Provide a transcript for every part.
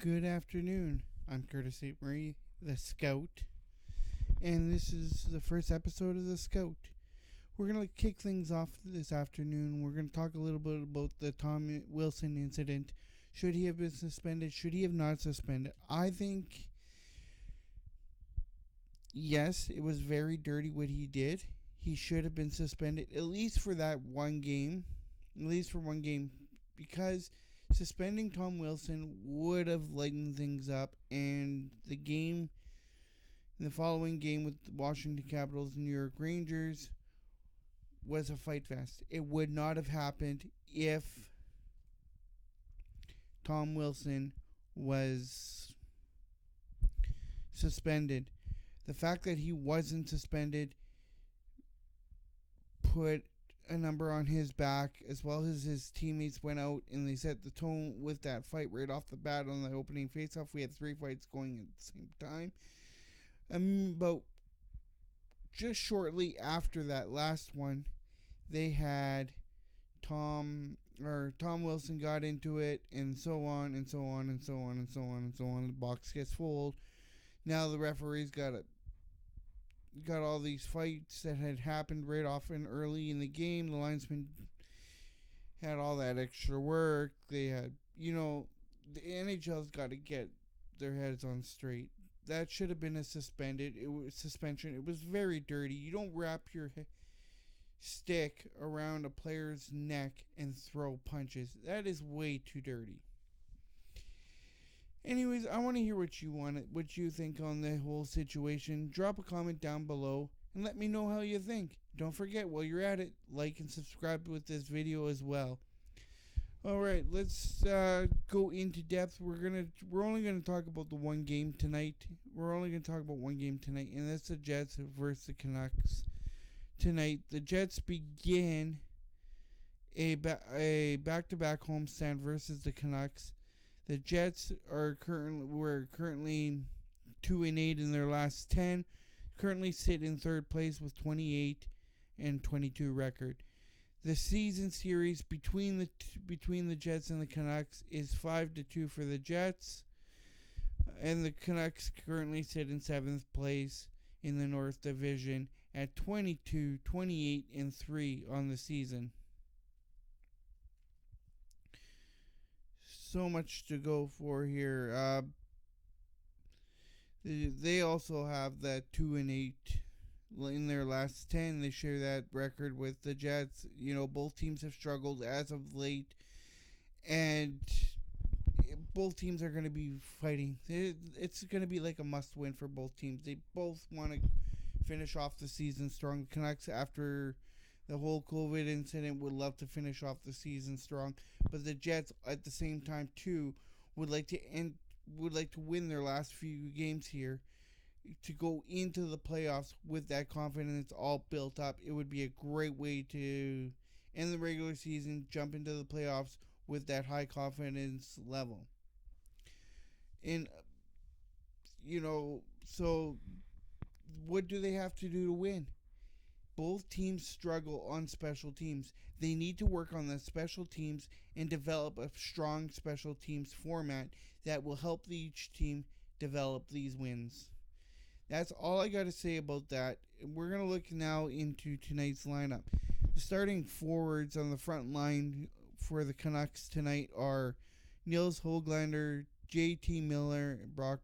Good afternoon. I'm Curtis St. Marie, the Scout, and this is the first episode of the Scout. We're going to kick things off this afternoon. We're going to talk a little bit about the Tom Wilson incident. Should he have been suspended? Should he have not suspended? I think, yes, it was very dirty what he did. He should have been suspended, at least for that one game. At least for one game, because suspending Tom Wilson would have lightened things up, and the following game with the Washington Capitals and New York Rangers was a fight fest. It would not have happened if Tom Wilson was suspended. The fact that he wasn't suspended put a number on his back, as well as his teammates went out and they set the tone with that fight right off the bat on the opening faceoff. We had 3 fights going at the same time. But just shortly after that last one, they had Tom Wilson got into it, and so on and so on and so on and so on and so on. The box gets full. Now the referees got all these fights that had happened right off and early in the game. The linesmen had all that extra work. They had, the NHL's got to get their heads on straight. That should have been a suspension. It was very dirty. You don't wrap your stick around a player's neck and throw punches. That is way too dirty. Anyways, I want to hear what you think on the whole situation. Drop a comment down below and let me know how you think. Don't forget, while you're at it, like and subscribe with this video as well. Alright, let's go into depth. We're only gonna talk about the one game tonight. And that's the Jets versus the Canucks tonight. The Jets begin a back-to-back homestand versus the Canucks. The Jets were currently 2-8 in their last 10. Currently sit in third place with 28 and 22 record. The season series between the Jets and the Canucks is 5-2 for the Jets, and the Canucks currently sit in 7th place in the North Division at 22, 28, and 3 on the season. So much to go for here. They also have that 2-8 in their last 10. They share that record with the Jets. Both teams have struggled as of late, and both teams are going to be fighting. It's going to be like a must-win for both teams. They both want to finish off the season strong. The Canucks, after the whole COVID incident, would love to finish off the season strong, but the Jets at the same time too would like to win their last few games here to go into the playoffs with that confidence all built up. It would be a great way to end the regular season, jump into the playoffs with that high confidence level. And so what do they have to do to win? Both teams struggle on special teams. They need to work on the special teams and develop a strong special teams format that will help each team develop these wins. That's all I got to say about that. We're going to look now into tonight's lineup. The starting forwards on the front line for the Canucks tonight are Nils Höglander, JT Miller, and Brock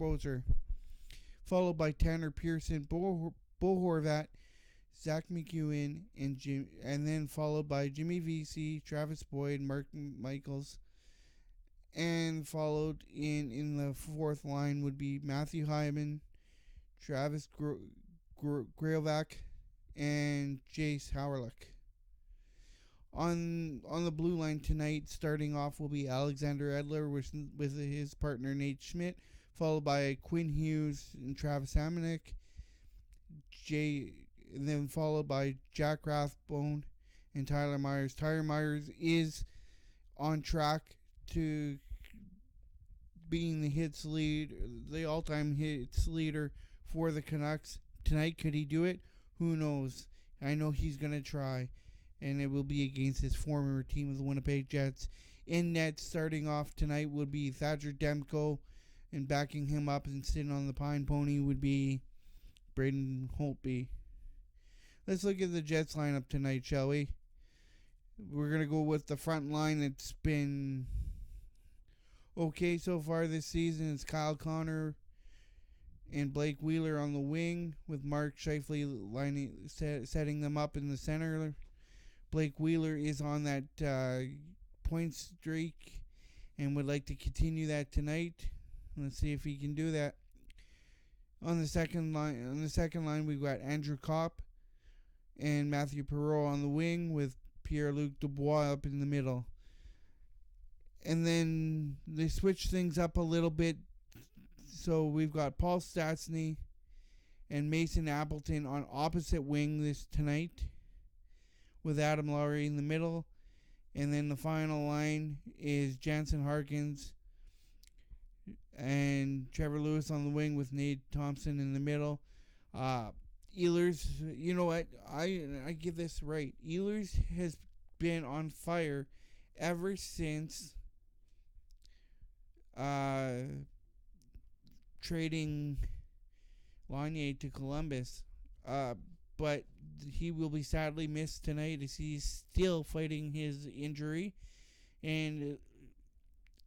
Boeser, followed by Tanner Pearson, Bo Horvat, Zach McEwen, and then followed by Jimmy Vesey, Travis Boyd, Mark Michaels, and followed in the fourth line would be Matthew Hyman, Travis Grailvac, and Jace Howerlick. On the blue line tonight, starting off will be Alexander Edler with his partner Nate Schmidt, followed by Quinn Hughes and Travis Hamonic, and then followed by Jack Rathbone and Tyler Myers. Tyler Myers is on track to being the all-time hits leader for the Canucks. Tonight, could he do it? Who knows? I know he's going to try, and it will be against his former team of the Winnipeg Jets. In net starting off tonight would be Thatcher Demko, and backing him up and sitting on the pine pony would be Braden Holtby. Let's look at the Jets lineup tonight, shall we? We're going to go with the front line that's been okay so far this season. It's Kyle Connor and Blake Wheeler on the wing, with Mark Scheifele setting them up in the center. Blake Wheeler is on that point streak and would like to continue that tonight. Let's see if he can do that. On the second line, we've got Andrew Kopp and Matthew Perreault on the wing, with Pierre-Luc Dubois up in the middle. And then they switch things up a little bit. So we've got Paul Stastny and Mason Appleton on opposite wing tonight, with Adam Lowry in the middle. And then the final line is Jansen Harkins and Trevor Lewis on the wing, with Nate Thompson in the middle. Ehlers, you know what? I get this right. Ehlers has been on fire ever since trading Lanier to Columbus. But he will be sadly missed tonight, as he's still fighting his injury and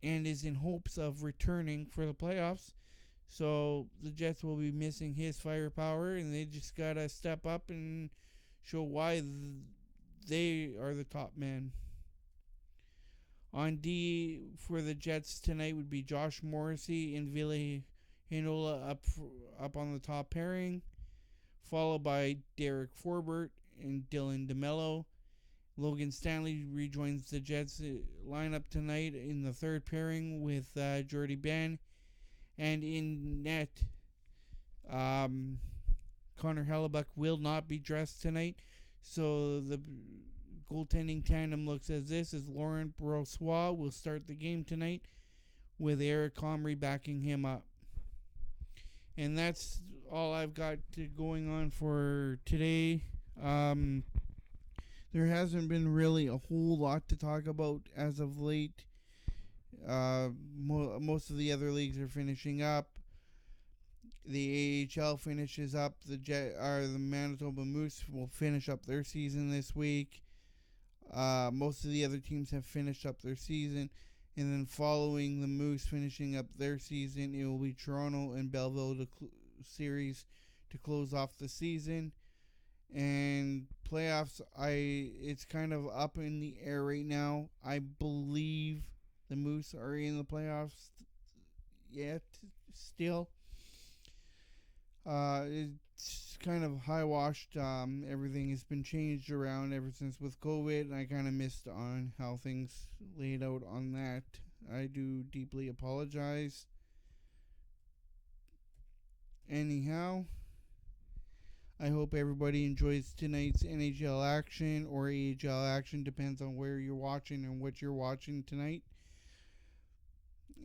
is in hopes of returning for the playoffs. So the Jets will be missing his firepower, and they just got to step up and show why they are the top man. On D for the Jets tonight would be Josh Morrissey and Ville Heinola up on the top pairing, followed by Derek Forbort and Dylan DeMello. Logan Stanley rejoins the Jets lineup tonight in the third pairing with Jordy Ben. And in net, Connor Hellebuck will not be dressed tonight. So the goaltending tandem looks as this, as Laurent Brossoit will start the game tonight, with Eric Comrie backing him up. And that's all I've got going on for today. There hasn't been really a whole lot to talk about as of late. Most of the other leagues are finishing up. The AHL finishes up. The Manitoba Moose will finish up their season this week. Most of the other teams have finished up their season. And then following the Moose finishing up their season, it will be Toronto and Belleville series to close off the season. And playoffs, it's kind of up in the air right now. I believe the Moose are in the playoffs yet still. It's kind of high-washed. Everything has been changed around ever since with COVID, and I kind of missed on how things laid out on that. I do deeply apologize. Anyhow, I hope everybody enjoys tonight's NHL action or AHL action, depends on where you're watching and what you're watching tonight.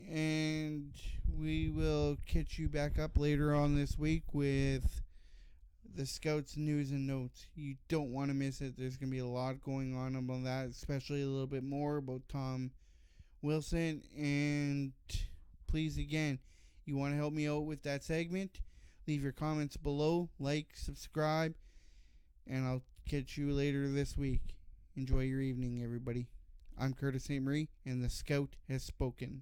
And we will catch you back up later on this week with the Scouts news and notes. You don't want to miss it. There's going to be a lot going on about that, especially a little bit more about Tom Wilson. And please, again, you want to help me out with that segment, leave your comments below, like, subscribe, and I'll catch you later this week. Enjoy your evening, everybody. I'm Curtis St. Marie, and the Scout has spoken.